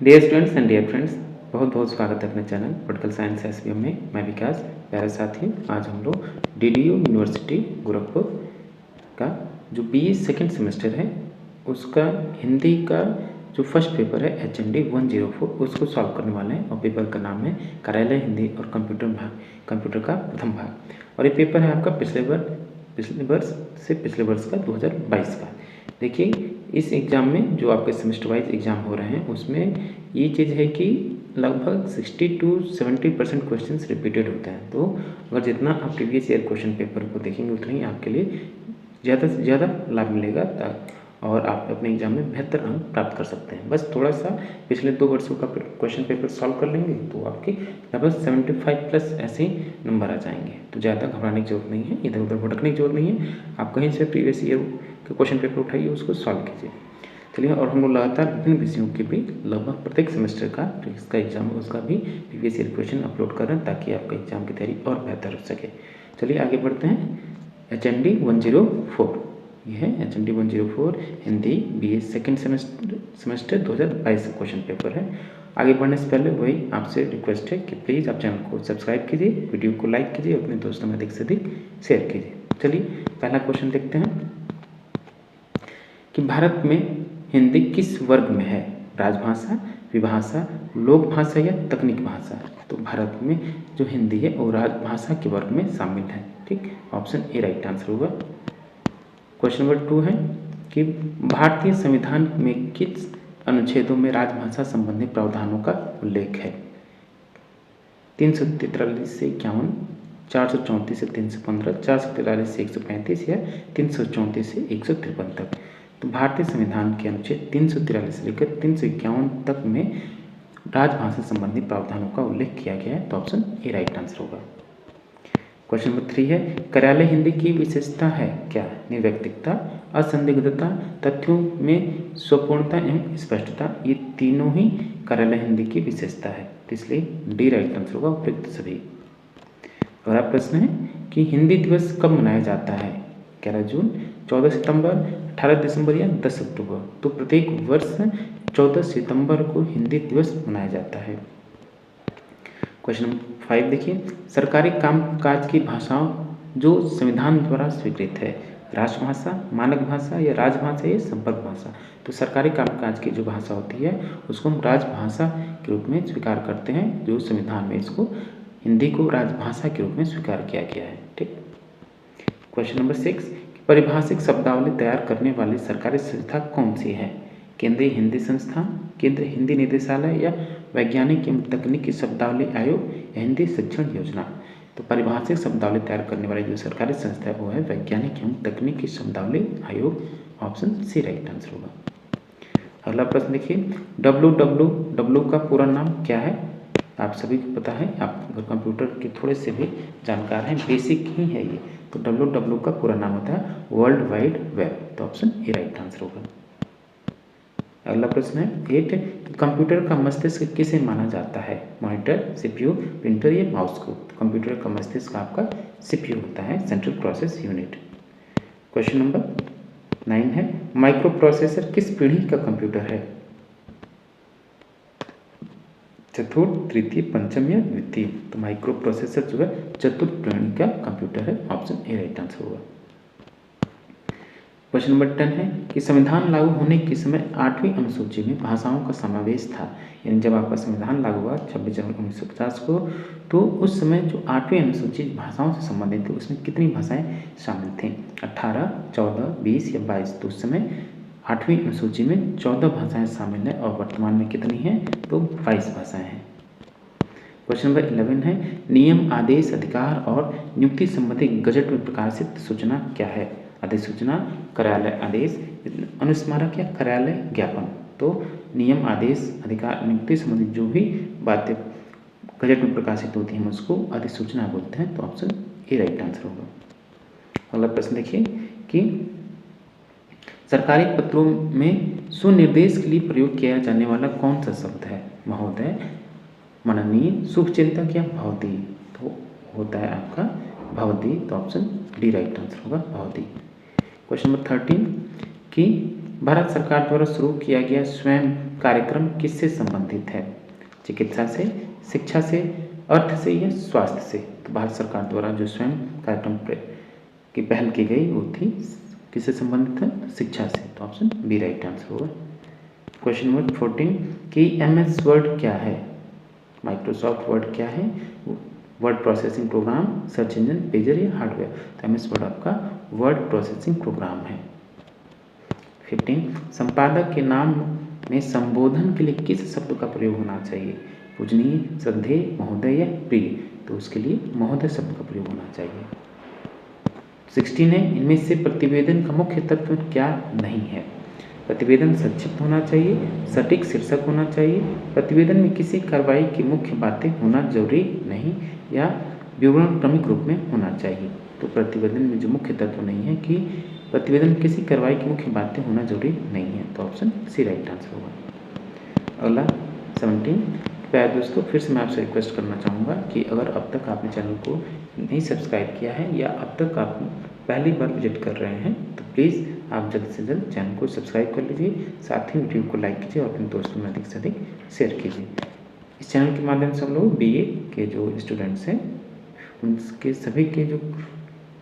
Dear students and dear friends, बहुत बहुत स्वागत है अपने चैनल पोलिटिकल साइंस एसबीएम में। मैं विकास, प्यारे साथी। आज हम लोग डीडीयू यूनिवर्सिटी गोरखपुर का जो बीए सेकेंड सेमेस्टर है उसका हिंदी का जो फर्स्ट पेपर है HND 104 उसको सॉल्व करने वाले हैं। और पेपर का नाम है कार्यालय हिंदी और कंप्यूटर का प्रथम भाग। और ये पेपर है आपका पिछले वर्ष का 2022 का। देखिए, इस एग्ज़ाम में जो आपके सेमेस्टर वाइज एग्ज़ाम हो रहे हैं उसमें ये चीज़ है कि लगभग 60 to 70% क्वेश्चंस रिपीटेड होते हैं। तो अगर जितना आप प्रीवियस ईयर क्वेश्चन पेपर को देखेंगे उतना ही आपके लिए ज़्यादा से ज़्यादा लाभ मिलेगा और आप अपने एग्ज़ाम में बेहतर अंक प्राप्त कर सकते हैं। बस थोड़ा सा पिछले 2 वर्षों का क्वेश्चन पेपर सॉल्व कर लेंगे तो आपके लगभग 75+ ऐसे ही नंबर आ जाएंगे। तो ज़्यादा घबराने की जरूरत नहीं है, इधर उधर भटकने की जरूरत नहीं है। आप कहीं से प्रीवियस ईयर के क्वेश्चन पेपर उठाइए, उसको सॉल्व कीजिए। चलिए, और हम लोग लगातार विभिन्न विषयों के भी लगभग प्रत्येक सेमेस्टर का जिसका एग्जाम है उसका भी प्रीवियस ईयर क्वेश्चन अपलोड कर रहे हैं ताकि आपका एग्जाम की तैयारी और बेहतर हो सके। चलिए आगे बढ़ते हैं। HND 104 ये है HND 104 Hindi BA second semester 2022 question paper है। आगे बढ़ने से पहले वही आपसे रिक्वेस्ट है कि प्लीज़ आप चैनल को सब्सक्राइब कीजिए, वीडियो को लाइक कीजिए, अपने दोस्तों में अधिक से अधिक शेयर कीजिए। चलिए पहला क्वेश्चन देखते हैं कि भारत में हिंदी किस वर्ग में है? राजभाषा, विभाषा, लोक भाषा या तकनीक भाषा? तो भारत में जो हिंदी है वो राजभाषा के वर्ग में शामिल है। ठीक, ऑप्शन ए राइट आंसर होगा। क्वेश्चन नंबर 2 है कि भारतीय संविधान में किस अनुच्छेदों में राजभाषा संबंधी प्रावधानों का उल्लेख है? 343 से 51, 434 से 315, 443 से 135 या 334 से 153 तक। तो भारतीय संविधान के अनुच्छेद 343 से लेकर 351 तक में राजभाषा संबंधी प्रावधानों का उल्लेख किया गया है। तो ऑप्शन ए राइट आंसर होगा। क्वेश्चन नंबर 3 है कार्यालय हिंदी की विशेषता है क्या? निर्व्यक्तिकता, असंदिग्धता, तथ्यों में स्वपूर्णता एवं स्पष्टता। ये तीनों ही कार्यालय हिंदी की विशेषता है, तो इसलिए डी राइट आंसर होगा उपयुक्त सभी। अगला प्रश्न है कि हिंदी दिवस कब मनाया जाता है? 11 जून, 14 सितंबर, 18 दिसंबर या 10 अक्टूबर? तो प्रत्येक वर्ष 14 सितंबर को हिंदी दिवस मनाया जाता है। क्वेश्चन नंबर 5 देखिए, सरकारी कामकाज की भाषाओं जो संविधान द्वारा स्वीकृत है, राष्ट्रभाषा, मानक भाषा या राजभाषा या संपर्क भाषा? तो सरकारी कामकाज की जो भाषा होती है उसको हम राजभाषा के रूप में स्वीकार करते हैं, जो संविधान में इसको हिंदी को राजभाषा के रूप में स्वीकार किया गया है। ठीक। क्वेश्चन नंबर 6, परिभाषिक शब्दावली तैयार करने वाली सरकारी संस्था कौन सी है? केंद्रीय हिंदी संस्थान, केंद्रीय हिंदी निदेशालय या वैज्ञानिक एवं तकनीकी शब्दावली आयोग या हिंदी शिक्षण योजना? तो परिभाषिक शब्दावली तैयार करने वाली जो सरकारी संस्था है वो है वैज्ञानिक एवं तकनीकी शब्दावली आयोग। ऑप्शन सी राइट आंसर होगा। अगला प्रश्न देखिए, WWW का पूरा नाम क्या है? आप सभी को पता है, आप अगर कंप्यूटर के थोड़े से भी जानकार हैं, बेसिक ही है ये। तो WWW का पूरा नाम होता है वर्ल्ड वाइड वेब। तो ऑप्शन ए राइट आंसर होगा। अगला प्रश्न है 8, कंप्यूटर का मस्तिष्क किसे माना जाता है? मॉनिटर, CPU, प्रिंटर या माउस को? तो कंप्यूटर का मस्तिष्क आपका CPU होता है, central process unit. Question number 9 है, माइक्रो प्रोसेसर किस पीढ़ी का कंप्यूटर है? चतुर्थ, तृतीय, पंचम या द्वितीय? तो माइक्रो प्रोसेसर जो है चतुर्थ श्रेणी का कंप्यूटर है। ऑप्शन ए राइट आंसर होगा। क्वेश्चन नंबर 10 है कि संविधान लागू होने के समय 8वीं अनुसूची में भाषाओं का समावेश था। यानी जब आपका संविधान लागू हुआ 26 जनवरी 1950 को, तो उस समय जो 8वीं अनुसूची भाषाओं से संबंधित थी उसमें कितनी भाषाएं शामिल थीं? 18, 14, 20 या 22? तो उस समय 8वीं अनुसूची में 14 भाषाएं शामिल हैं और वर्तमान में कितनी हैं? तो 22 भाषाएं हैं। क्वेश्चन नंबर 11 है, नियम, आदेश, अधिकार और नियुक्ति संबंधी गजट में प्रकाशित सूचना क्या है? अधिसूचना, कार्यालय आदेश, अनुस्मारक या कार्यालय ज्ञापन? तो नियम, आदेश, अधिकार, नियुक्ति संबंधी जो भी बातें गजट में प्रकाशित होती हैं उसको अधिसूचना बोलते हैं। तो ऑप्शन ए राइट आंसर होगा। अगला प्रश्न देखिए कि सरकारी पत्रों में सुनिर्देश के लिए प्रयोग किया जाने वाला कौन सा शब्द है? महोदय, माननीय, शुभचिंतक या भवदी? तो होता है आपका भवदी। तो ऑप्शन डी राइट आंसर होगा, भवदी। क्वेश्चन नंबर 13 कि भारत सरकार द्वारा शुरू किया गया स्वयं कार्यक्रम किससे संबंधित है? चिकित्सा से, शिक्षा से, अर्थ से या स्वास्थ्य से? तो भारत सरकार द्वारा जो स्वयं कार्यक्रम की पहल की गई वो थी किससे संबंधित है? शिक्षा से। तो ऑप्शन बी राइट आंसर होगा। क्वेश्चन नंबर 14 कि MS वर्ड क्या है? माइक्रोसॉफ्ट वर्ड क्या है? Word processing program, search engine, pager या हार्डवेयर? तो MS वर्ड आपका वर्ड प्रोसेसिंग प्रोग्राम है। 15 संपादक के नाम में संबोधन के लिए किस शब्द का प्रयोग होना चाहिए? पूजनीय, श्रद्धेय, महोदय या प्रिय? तो उसके लिए महोदय शब्द का प्रयोग होना चाहिए। 16 है इनमें से प्रतिवेदन का मुख्य तत्व क्या नहीं है? प्रतिवेदन संक्षिप्त होना चाहिए, सटीक शीर्षक होना चाहिए, प्रतिवेदन में किसी कार्रवाई की मुख्य बातें होना जरूरी नहीं या विवरण क्रमिक रूप में होना चाहिए। तो प्रतिवेदन में जो मुख्य तत्व नहीं है कि प्रतिवेदन किसी कार्रवाई की मुख्य बातें होना जरूरी नहीं है। तो ऑप्शन सी राइट आंसर होगा। अगला 17 प्यारे दोस्तों, फिर से मैं आपसे रिक्वेस्ट करना चाहूँगा कि अगर अब तक आपने चैनल को नहीं सब्सक्राइब किया है या अब तक आप पहली बार विजिट कर रहे हैं तो प्लीज़ आप जल्द से जल्द चैनल को सब्सक्राइब कर लीजिए, साथ ही वीडियो को लाइक कीजिए और अपने दोस्तों में अधिक से अधिक शेयर कीजिए। इस चैनल के माध्यम से हम लोग BA के जो स्टूडेंट्स हैं उनके सभी के जो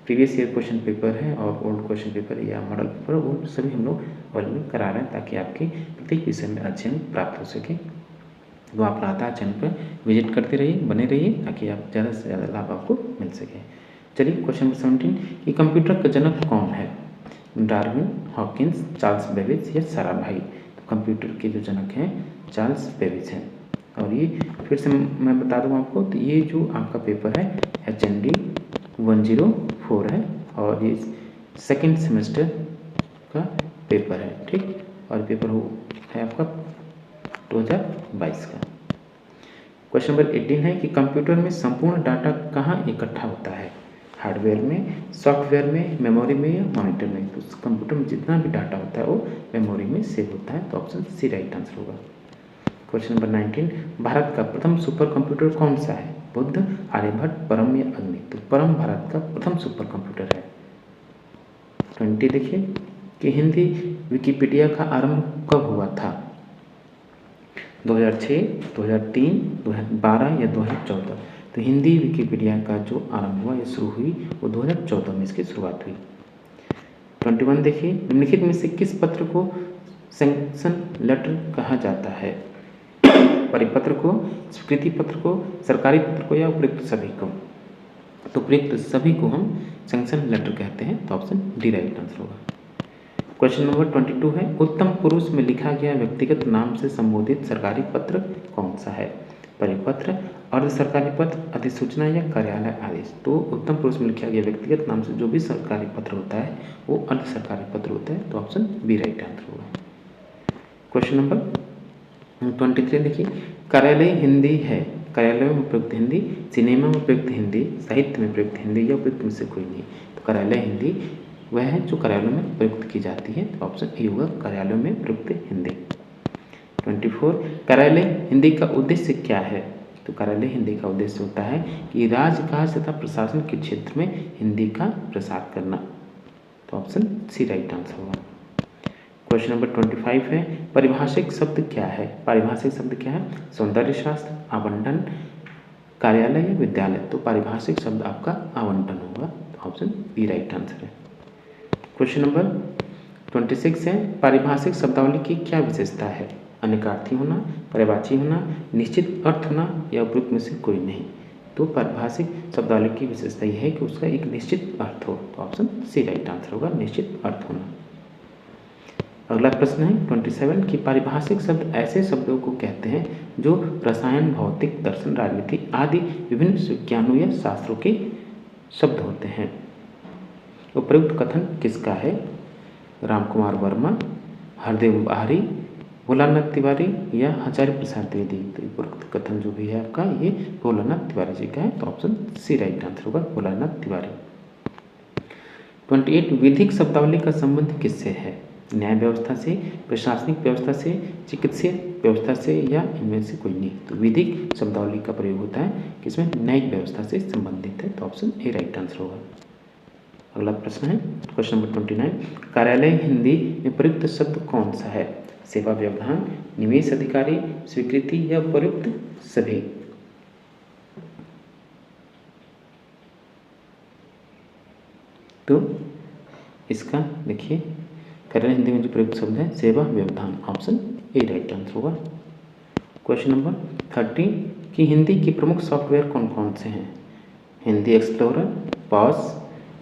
प्रीवियस ईयर क्वेश्चन पेपर है और ओल्ड क्वेश्चन पेपर या मॉडल पेपर वो सभी हम लोग अवेलेबल करा रहे हैं ताकि आपके प्रत्येक विषय में अच्छे अंक प्राप्त हो सके। तो आप लगातार चैनल पर विजिट करते रहिए, बने रहिए ताकि आप ज़्यादा से ज़्यादा लाभ आपको मिल सके। चलिए क्वेश्चन नंबर 17 कि कंप्यूटर का जनक कौन है? डार्विन, हॉकिंस, चार्ल्स बेबेज या साराभाई? तो कंप्यूटर के जो जनक हैं चार्ल्स बेबेज हैं। और ये फिर से मैं बता दूँ आपको, तो ये जो आपका पेपर है HND 104 है और ये सेकेंड सेमेस्टर का पेपर है, ठीक। और पेपर है आपका 2022 का। क्वेश्चन नंबर 18 है कि कंप्यूटर में संपूर्ण डाटा कहाँ इकट्ठा होता है? हार्डवेयर में, सॉफ्टवेयर में, मेमोरी में या मॉनिटर में? तो कंप्यूटर में जितना भी डाटा होता है वो मेमोरी में सेव होता है। तो ऑप्शन सी राइट आंसर होगा। क्वेश्चन नंबर 19 भारत का प्रथम सुपर कंप्यूटर कौन सा है? बुद्ध, आर्यभट्ट, परम या अग्नि? तो परम भारत का प्रथम सुपर कंप्यूटर है। 20 देखिए कि हिंदी विकिपीडिया का आरंभ कब हुआ था? 2006, 2003, 2012 या 2014? तो हिंदी विकिपीडिया का जो आरंभ हुआ या शुरू हुई वो 2014 में इसकी शुरुआत हुई। 21 देखिए निम्नलिखित में से किस पत्र को सैंक्शन लेटर कहा जाता है? परिपत्र को, स्वीकृति पत्र को, सरकारी पत्र को या उपयुक्त सभी को? तो उपयुक्त सभी को हम सैंक्शन लेटर कहते हैं। तो ऑप्शन डी राइट आंसर होगा। क्वेश्चन नंबर 22 है उत्तम पुरुष में लिखा गया व्यक्तिगत नाम से संबोधित सरकारी पत्र कौन सा है? परिपत्र, अर्ध सरकारी पत्र, अधिसूचना या कार्यालय आदेश? तो उत्तम पुरुष में लिखा गया व्यक्तिगत नाम से जो भी सरकारी पत्र होता है वो अर्ध सरकारी पत्र होता है। तो ऑप्शन बी राइट आंसर होगा। क्वेश्चन नंबर 23 देखिए कार्यालय हिंदी है, कार्यालय में प्रयुक्त हिंदी, सिनेमा में प्रयुक्त हिंदी, साहित्य में प्रयुक्त हिंदी या उपयुक्त में से कोई नहीं? तो कार्यालय हिंदी वह है जो कार्यालयों में प्रयुक्त की जाती है। तो ऑप्शन ए होगा कार्यालयों में प्रयुक्त हिंदी। 24 कार्यालय हिंदी का उद्देश्य क्या है? तो कार्यालय हिंदी का उद्देश्य होता है कि राजकाज तथा प्रशासन के क्षेत्र में हिंदी का प्रसार करना। तो ऑप्शन सी राइट आंसर होगा। क्वेश्चन नंबर 25 है पारिभाषिक शब्द क्या है? पारिभाषिक शब्द क्या है? सौंदर्य शास्त्र, आवंटन, कार्यालय या विद्यालय? तो पारिभाषिक शब्द आपका आवंटन होगा। तो ऑप्शन बी राइट आंसर है। क्वेश्चन नंबर 26 है पारिभाषिक शब्दावली की क्या विशेषता है? अनेकार्थी होना, पर्यायवाची होना, निश्चित अर्थ होना या उपयुक्त में से कोई नहीं? तो पारिभाषिक शब्दावली की विशेषता यह है कि उसका एक निश्चित अर्थ हो। तो ऑप्शन सी राइट आंसर होगा, निश्चित अर्थ होना। अगला प्रश्न है 27 कि पारिभाषिक शब्द ऐसे शब्दों को कहते हैं जो रसायन, भौतिक, दर्शन, राजनीति आदि विभिन्न विज्ञानों या शास्त्रों के शब्द होते हैं। उपयुक्त कथन किसका है? रामकुमार वर्मा, हरदेव बहारी, भोलानाथ तिवारी या आचार्य प्रसाद द्विवेदी? तो उपयुक्त कथन जो भी है आपका ये भोलानाथ तिवारी जी का है। तो ऑप्शन सी राइट आंसर होगा, भोलानाथ तिवारी। 28 विधिक शब्दावली का संबंध किससे है? न्याय व्यवस्था से, प्रशासनिक व्यवस्था से, चिकित्सीय व्यवस्था से या इनमें से कोई नहीं? तो विधिक शब्दावली का प्रयोग होता है किसमें? न्यायिक व्यवस्था से संबंधित है। तो ऑप्शन ए राइट आंसर होगा। अगला प्रश्न है क्वेश्चन नंबर 29, कार्यालय हिंदी में प्रयुक्त शब्द कौन सा है? सेवा व्यवधान, निवेश अधिकारी, स्वीकृति या प्रयुक्त सभी? तो इसका देखिए कार्यालय हिंदी में जो प्रयुक्त शब्द है सेवा व्यवधान, ऑप्शन ए राइट आंसर होगा। क्वेश्चन नंबर 30 कि हिंदी के प्रमुख सॉफ्टवेयर कौन कौन से हैं? Hindi explorer, pause,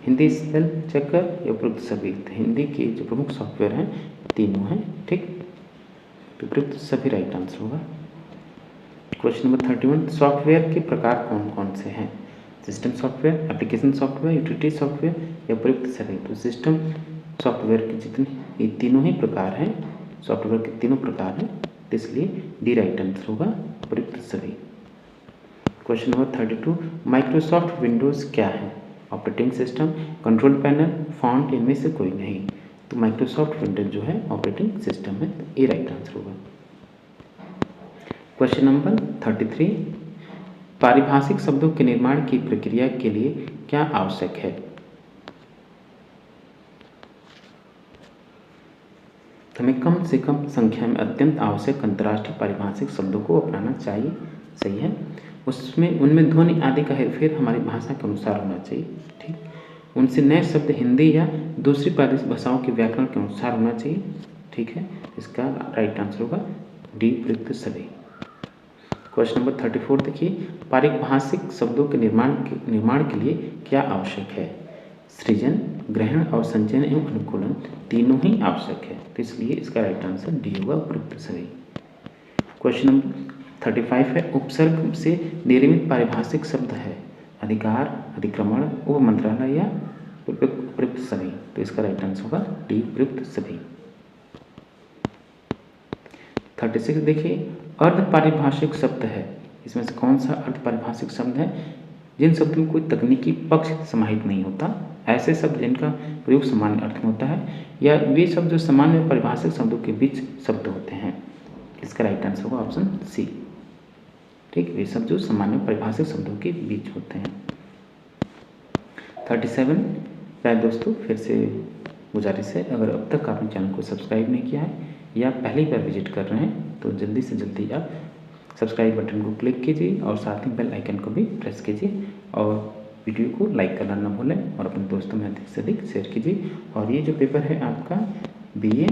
Hindi spell checker या प्रयुक्त सभी? तो हिंदी के जो प्रमुख सॉफ्टवेयर हैं तीनों हैं, ठीक, तो प्रयुक्त सभी राइट आंसर होगा। क्वेश्चन नंबर 31 सॉफ्टवेयर के प्रकार कौन कौन से हैं? System software, application software, utility software या प्रयुक्त सभी? तो सिस्टम सॉफ्टवेयर के जितने ये तीनों ही प्रकार हैं, सॉफ्टवेयर के तीनों प्रकार हैं, तो इसलिए डी राइट आंसर होगा प्रयुक्त सभी। क्वेश्चन नंबर 32 माइक्रोसॉफ्ट विंडोज़ क्या है? Operating system, control panel, font, इनमें से कोई नहीं? तो माइक्रोसॉफ्ट विंडोज जो है ऑपरेटिंग सिस्टम है, तो ए राइट आंसर होगा। क्वेश्चन नंबर 33 पारिभाषिक शब्दों के निर्माण की प्रक्रिया के लिए क्या आवश्यक है? हमें कम से कम संख्या में अत्यंत आवश्यक अंतर्राष्ट्रीय पारिभाषिक शब्दों को अपनाना चाहिए, सही है। उसमें उनमें ध्वनि आदि का हेरफेर हमारी भाषा के अनुसार होना चाहिए, ठीक। उनसे नए शब्द हिंदी या दूसरी भाषाओं के व्याकरण के अनुसार होना चाहिए, ठीक है। इसका राइट आंसर होगा डी प्रयुक्त सभी। क्वेश्चन नंबर 34 देखिए पारिभाषिक शब्दों के निर्माण के लिए क्या आवश्यक है? सृजन, ग्रहण और संचयन एवं अनुकूलन तीनों ही आवश्यक है, तो इसलिए इसका राइट आंसर डी होगा प्रयुक्त सभी। क्वेश्चन नंबर 35 है उपसर्ग से निर्मित पारिभाषिक शब्द है अधिकार, अधिक्रमण, उप मंत्रालय या प्रयुक्त सभी? तो इसका राइट आंसर होगा डी प्रयुक्त सभी। 36 देखिए अर्ध पारिभाषिक शब्द है, इसमें से कौन सा अर्ध पारिभाषिक शब्द है? जिन शब्दों में कोई तकनीकी पक्ष समाहित नहीं होता, ऐसे शब्द जिनका प्रयोग सामान्य अर्थ में होता है, या वे शब्द जो सामान्य पारिभाषिक शब्दों के बीच शब्द होते हैं। इसका राइट आंसर होगा ऑप्शन सी, ठीक, वे शब्द जो सामान्य पारिभाषिक शब्दों के बीच होते हैं। 37 प्यारे दोस्तों फिर से गुजारिश है, अगर अब तक आपने चैनल को सब्सक्राइब नहीं किया है या पहली बार विजिट कर रहे हैं तो जल्दी से जल्दी आप सब्सक्राइब बटन को क्लिक कीजिए और साथ ही बेल आइकन को भी प्रेस कीजिए और वीडियो को लाइक करना न भूलें और अपने दोस्तों में अधिक से अधिक शेयर कीजिए। और ये जो पेपर है आपका BA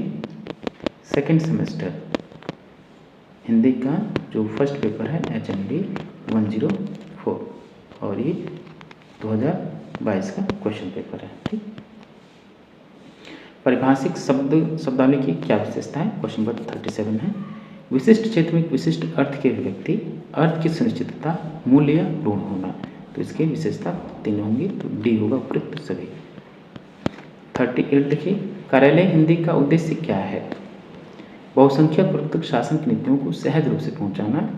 सेकेंड सेमेस्टर हिंदी का जो फर्स्ट पेपर है HND 104 और ये 2022 का क्वेश्चन पेपर है, ठीक। पारिभाषिक शब्दावली की क्या विशेषता है? क्वेश्चन नंबर 37 है विशिष्ट क्षेत्र में विशिष्ट अर्थ के व्यक्ति, अर्थ की सुनिश्चितता, मूल्य या ऋण होना। तो इसकी विशेषता तीन होंगी, तो डी होगा उपयुक्त सभी। 38 देखिए कार्यालय हिंदी का उद्देश्य क्या है? बहुसंख्यक प्रत्यक्ष शासन की नीतियों को सहज रूप से पहुंचाना,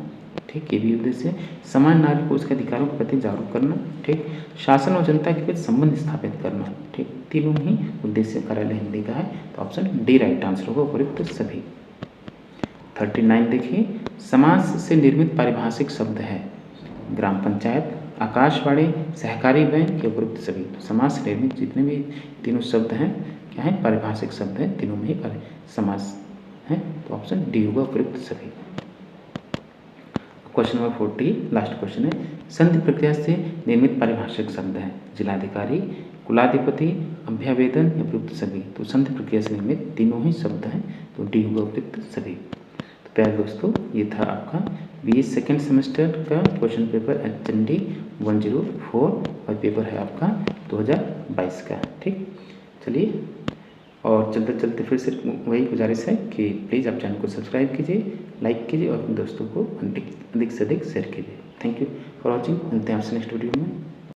ठीक, ये भी उद्देश्य है। समान नागरिक को उसके अधिकारों के प्रति जागरूक करना, ठीक, शासन और जनता के बीच संबंध स्थापित करना, ठीक, तीनों ही उद्देश्य कार्यालय हिंदी का है, तो ऑप्शन डी राइट आंसर होगा उपयुक्त सभी। 39 देखिए समास से निर्मित पारिभाषिक शब्द है ग्राम पंचायत, आकाशवाणी, सहकारी बैंक या उपयुक्त सभी? तो समास से निर्मित जितने भी तीनों शब्द हैं क्या है? पारिभाषिक शब्द हैं, तीनों में ही समास है, तो ऑप्शन डी होगा उपयुक्त सभी। क्वेश्चन नंबर 40 लास्ट क्वेश्चन है संधि प्रक्रिया से निर्मित पारिभाषिक शब्द है जिलाधिकारी, कुलाधिपति, अभ्यावेदन या उपयुक्त सभी? तो संधि प्रक्रिया से निर्मित तीनों ही शब्द हैं, तो डी होगा उपयुक्त सभी। तो प्यारे दोस्तों ये था आपका BA सेकेंड सेमेस्टर का क्वेश्चन पेपर HND 104 और पेपर है आपका 2022 का, ठीक। चलिए और चलते चलते फिर से वही गुजारिश है कि प्लीज़ आप चैनल को सब्सक्राइब कीजिए, लाइक कीजिए और अपने दोस्तों को अधिक से अधिक शेयर कीजिए। थैंक यू फॉर वॉचिंग, मिलते हैं आपसे नेक्स्ट वीडियो में।